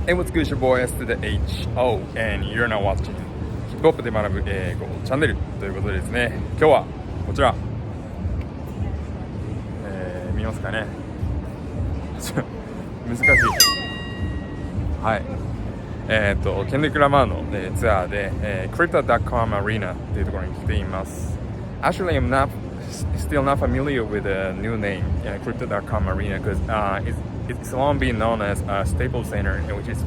Hey, what's good? It's your boy S to the H.O. and you're now watching ヒップホップで学ぶ英語チャンネルということでですね、今日はこちら、見ますかね難しい。はい。ケンドリック・ラマーの、ツアーで、crypto.com Arena というところに来ています。Actually, I'm still not familiar with the new name, crypto.com Arena, because it's long been known as a Staples Center, which is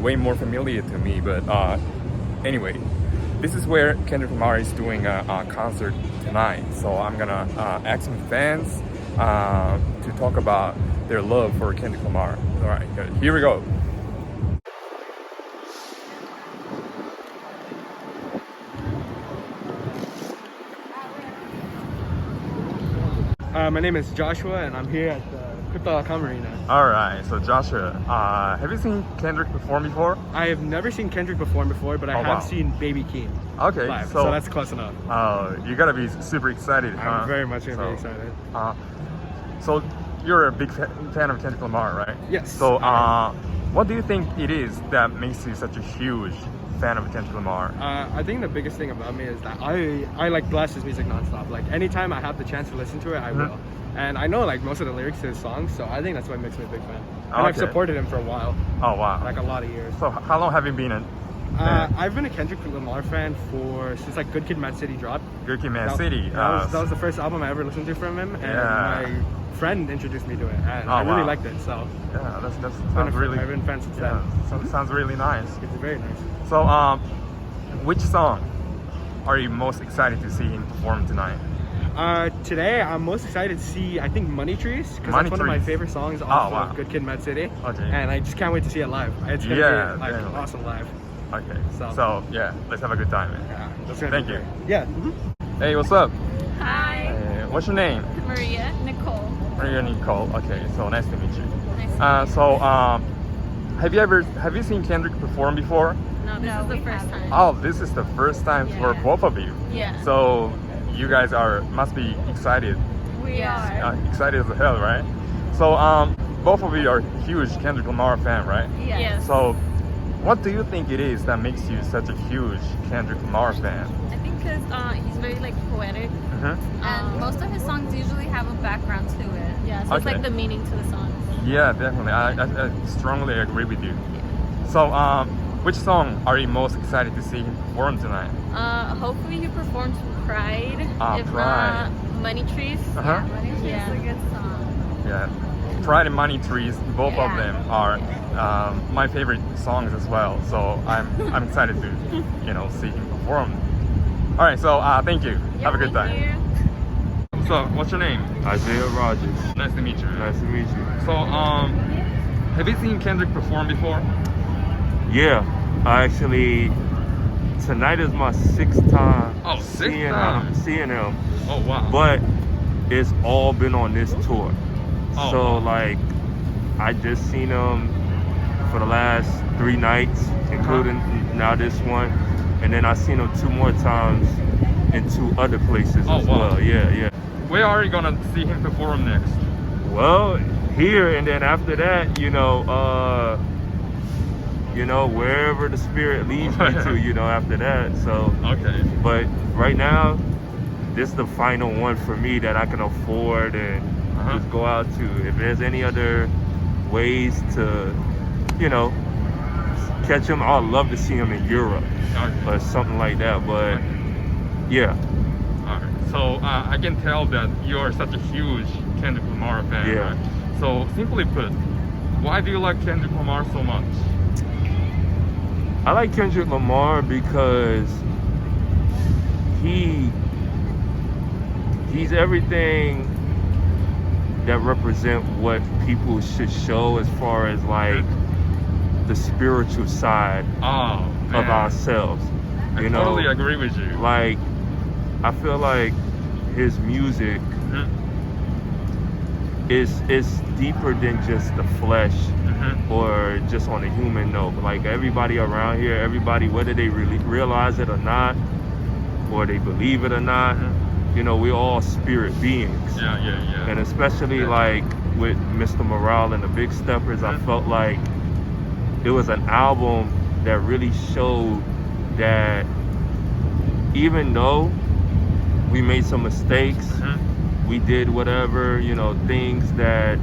way more familiar to me. But anyway, this is where Kendrick Lamar is doing a concert tonight. So I'm gonna ask some fans to talk about their love for Kendrick Lamar. All right, good. Here we go. My name is Joshua, and I'm here at the Crypto.com Arena. All right, so Joshua, have you seen Kendrick perform before? I have never seen Kendrick perform before, but I have seen Baby Keem Okay, live, so that's close enough. You gotta be super excited. I'm very much gonna be excited. So you're a big fan of Kendrick Lamar, right? Yes. So what do you think it is that makes you such a huge fan of Kendrick Lamar? I think the biggest thing about me is that I like blast his music nonstop. Like anytime I have the chance to listen to it, I will. And I know like most of the lyrics to his songs, so I think that's what makes me a big fan. And I've supported him for a while. Oh wow! Like a lot of years. So how long have you been in? I've been a Kendrick Lamar fan since like Good Kid, Mad City dropped. Good Kid, Mad City. That was the first album I ever listened to from him, and my friend introduced me to it, and I really liked it. So yeah, that sounds really. I've been a fan since then. Sounds really nice. It's very nice. So which song are you most excited to see him perform tonight? Today I'm most excited to see, I think, Money Trees, because that's one of my favorite songs off of Good Kid, Mad City. Okay. And I just can't wait to see it live. It's gonna be like awesome live. Okay. So yeah, let's have a good time, man. Yeah. Thank you. Yeah. Hey, what's up? Hi. What's your name? Mariia Nicole. Okay, so nice to meet you. Nice to meet you. Have you seen Kendrick perform before? No, this is the first time. Oh, this is the first time for both of you. Yeah. So you guys must be excited. We are. Excited as hell, right? So both of you are huge Kendrick Lamar fan, right? Yes. So what do you think it is that makes you such a huge Kendrick Lamar fan? I think because he's very like poetic, and most of his songs usually have a background to it. Yeah, so it's like the meaning to the songs. Yeah, definitely. I strongly agree with you. Yeah. So which song are you most excited to see him perform tonight? Hopefully he performs Pride. If Pride. not, Money Trees. Yeah, Money Trees is a good song. Yeah, Pride and Money Trees, both of them are my favorite songs as well. So I'm excited to see him perform. All right, so thank you. Have a good time. You. So what's your name? Isaiah Rogers. Nice to meet you. Nice to meet you. So have you seen Kendrick perform before? Yeah, tonight is my sixth time seeing him. Oh wow. But it's all been on this tour. Oh, so wow. like I just seen him for the last 3 nights, including now this one. And then I seen him 2 more times in 2 other places as well. Yeah. Where are you gonna see him perform next? Well, here, and then after that, wherever the spirit leads me to, after that. So, okay. But right now, this is the final one for me that I can afford and just go out to. If there's any other ways to, catch him, I'd love to see him in Europe or something like that. But yeah. All right. So I can tell that you are such a huge Kendrick Lamar fan. Yeah. Right? So simply put, why do you like Kendrick Lamar so much? I like Kendrick Lamar because he's everything that represent what people should show as far as like the spiritual side of ourselves. I totally agree with you. Like I feel like his music is deeper than just the flesh or just on a human note. Like everybody around here, everybody, whether they really realize it or not, or they believe it or not, we're all spirit beings. Yeah. And especially like with Mr. Morale and the Big Steppers, I felt like it was an album that really showed that even though we made some mistakes, we did whatever, you know, things that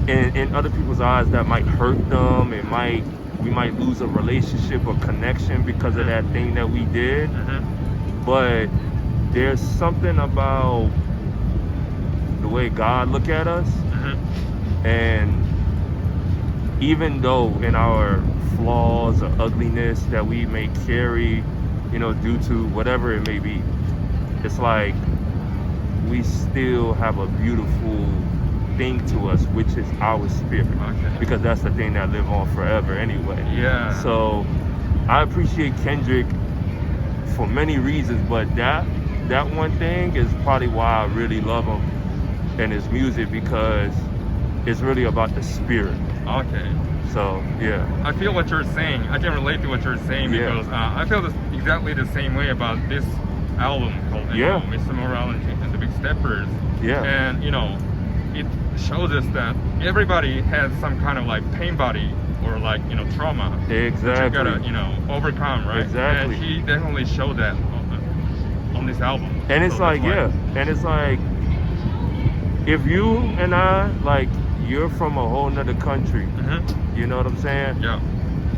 in other people's eyes that might hurt them, we might lose a relationship or connection because of that thing that we did. But there's something about the way God look at us, and even though in our flaws or ugliness that we may carry, you know, due to whatever it may be, it's like we still have a beautiful thing to us, which is our spirit, because that's the thing that live on forever anyway. Yeah. So I appreciate Kendrick for many reasons, but that one thing is probably why I really love him and his music, because it's really about the spirit. Okay. So yeah, I feel what you're saying. I can relate to what you're saying because I feel exactly the same way about this album called Mr. Morale and the Big Steppers. Yeah. And you know, it shows us that everybody has some kind of like pain body or like, you know, trauma. Exactly. That you gotta, you know, overcome, right? Exactly. And he definitely showed that on this album. And it's like, and it's like, if you and I, like, you're from a whole nother country, you know what I'm saying? Yeah.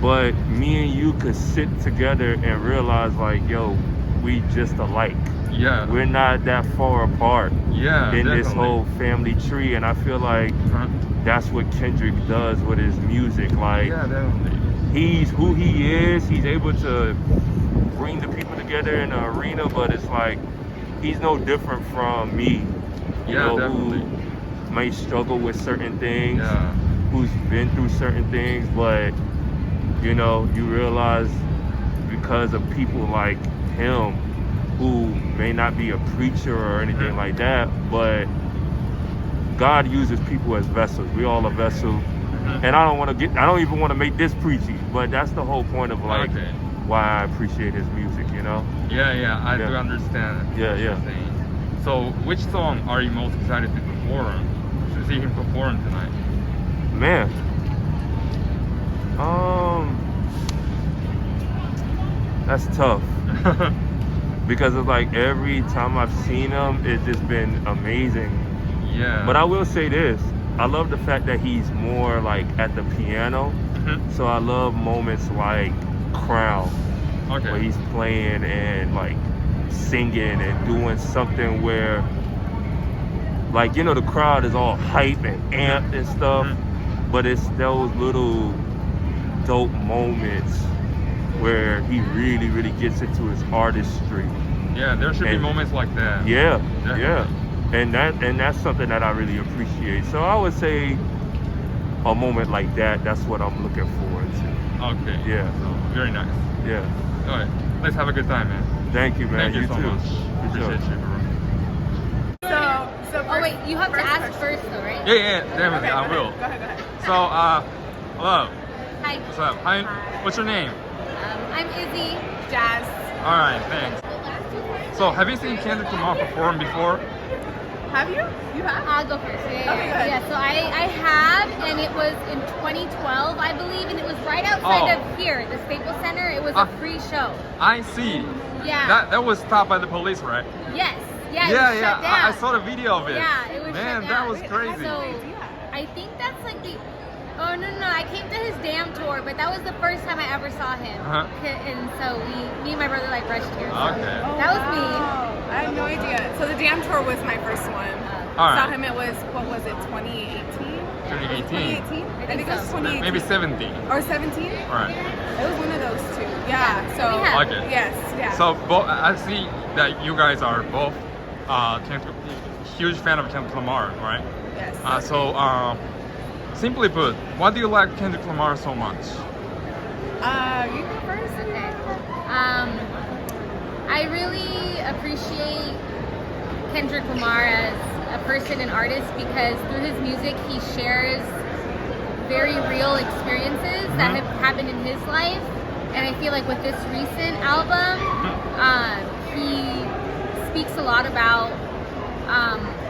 But me and you could sit together and realize, like, yo, we just alike. Yeah. We're not that far apart in this definitely. whole family tree. And I feel like that's what Kendrick does with his music. Like, definitely. He's who he is. He's able to bring the people together in the arena, but it's like, he's no different from me. You know, definitely. who may struggle with certain things, Yeah. who's been through certain things, but you know, you realize because of people like him who may not be a preacher or anything like that, but God uses people as vessels. We all a vessel. And I don't even want to make this preachy, but that's the whole point of like why I appreciate his music, you know? I do understand. Yeah. So which song are you most excited to perform, to see him perform tonight? Man, that's tough. Because it's like every time I've seen him, it's just been amazing. Yeah. But I will say this, I love the fact that he's more like at the piano. So I love moments like Crown, where he's playing and like singing and doing something where, like, you know, the crowd is all hype and amped and stuff, but it's those little dope moments where he really, really gets into his artistry. Yeah, there should be moments like that. Yeah. And that's something that I really appreciate. So I would say a moment like that's what I'm looking forward to. Okay. Yeah. So, very nice. Yeah. All right. Let's have a good time, man. Thank you, man. Thank you so too. much. Appreciate you, bro. So Oh wait, you have to ask first though, right? Yeah, definitely. I will. Go ahead. So, hello. Hi. What's up? Hi. What's your name? I'm Izzy. Jazz. All right, thanks. So, have you seen Kendrick Lamar perform before? Have you? You have? I'll go first. Okay, go ahead. Yeah, so I have, and it was in 2012, I believe, and it was right outside of here, the Staples Center. It was a free show. I see. Yeah. That was stopped by the police, right? Yes. Yeah, it was shut down. I saw the video of it. Yeah, it was Man, shut that down. was crazy. So, I think that's like the... Oh, no, I came to his Damn tour, but that was the first time I ever saw him. And so me and my brother like rushed here. So Okay. That was me. I had no idea. So the Damn tour was my first one. All Saw right. him, it was, what was it, 2018? 2018. 2018? I think it was 2018. Maybe 17. Or 17? All right. It was one of those two. Yeah, so. Okay. Yes, yeah. So I see that you guys are both huge fan of Kendrick Lamar, right? Yes. Simply put, why do you like Kendrick Lamar so much? You go first. Okay. I really appreciate Kendrick Lamar as a person and artist because through his music he shares very real experiences that have happened in his life, and I feel like with this recent album he speaks a lot about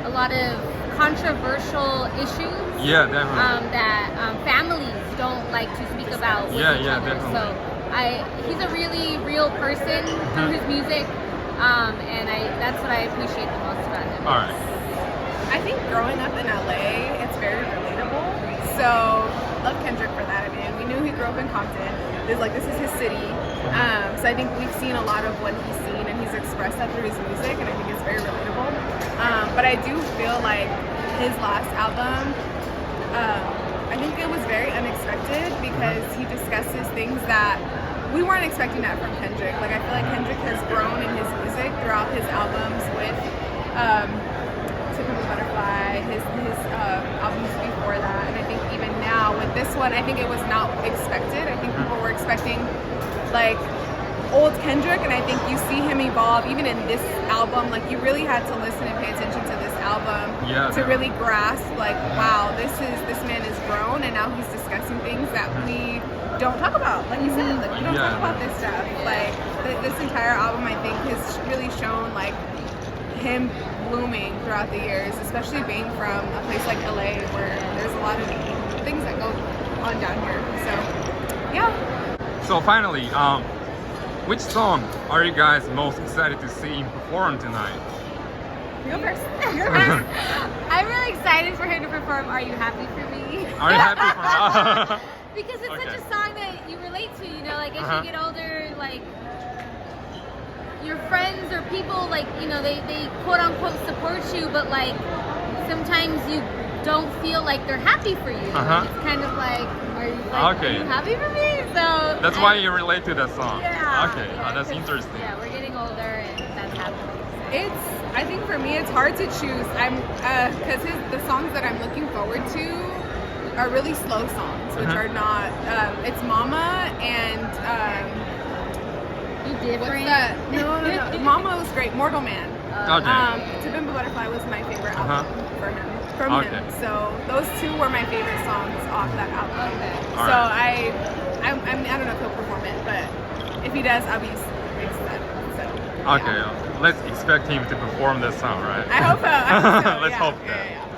a lot of controversial issues Yeah, definitely. that families don't like to speak about with Yeah, each yeah, other. definitely. So he's a really real person through his music, and that's what I appreciate the most about him. All right. I think growing up in LA, it's very relatable. So love Kendrick for that. I mean, we knew he grew up in Compton. This is his city. So I think we've seen a lot of what he's seen, and he's expressed that through his music, and I think it's very relatable. But I do feel like his last album, I think it was very unexpected because he discusses things that we weren't expecting that from Kendrick. Like, I feel like Kendrick has grown in his music throughout his albums with Typical Butterfly, his albums before that, and I think even now with this one, I think it was not expected. I think people were expecting like old Kendrick, and I think you see him evolve even in this album. Like, you really had to listen and pay attention to this album to really grasp like, wow, this man has grown, and now he's discussing things that we don't talk about. Like you said, like, we don't talk about this stuff. Like this entire album, I think, has really shown like him blooming throughout the years, especially being from a place like LA where there's a lot of things that go on down here. So yeah. So finally, which song are you guys most excited to see him perform tonight? You go first. I'm really excited for him to perform Are You Happy For Me? Are you happy for Because it's Okay. such a song that you relate to, you know, like as you get older, like your friends or people, like, you know, they quote unquote support you, but like sometimes you don't feel like they're happy for you. It's kind of like, are you happy for me? So That's why you relate to that song. Yeah. Okay, Yeah, that's 'cause, interesting. Yeah, we're getting older and that's happening. I think for me, it's hard to choose. Because the songs that I'm looking forward to are really slow songs, which are not. It's Mama and You different? what's that? No. Mama was great. Mortal Man. Okay. Typical Butterfly was my favorite album from him. So those two were my favorite songs off that album. Okay. So I don't know if he'll perform it, but if he does, I'll be excited. So, Okay, let's expect him to perform this song, right? I hope so. Let's hope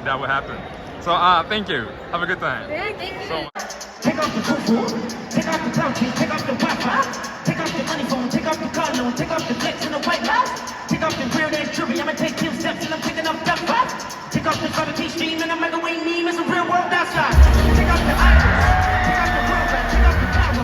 that will happen. So, thank you. Have a good time. Thank you. So much. Take off the cuckoo, take off the clout, take off the Wi-Fi, take off the money phone, take off the car loan, take off the glitz and the white lies, take off the real ass jewelry, I'ma take 10 steps and I'm picking up that five, take off the gravity stream and I'm like a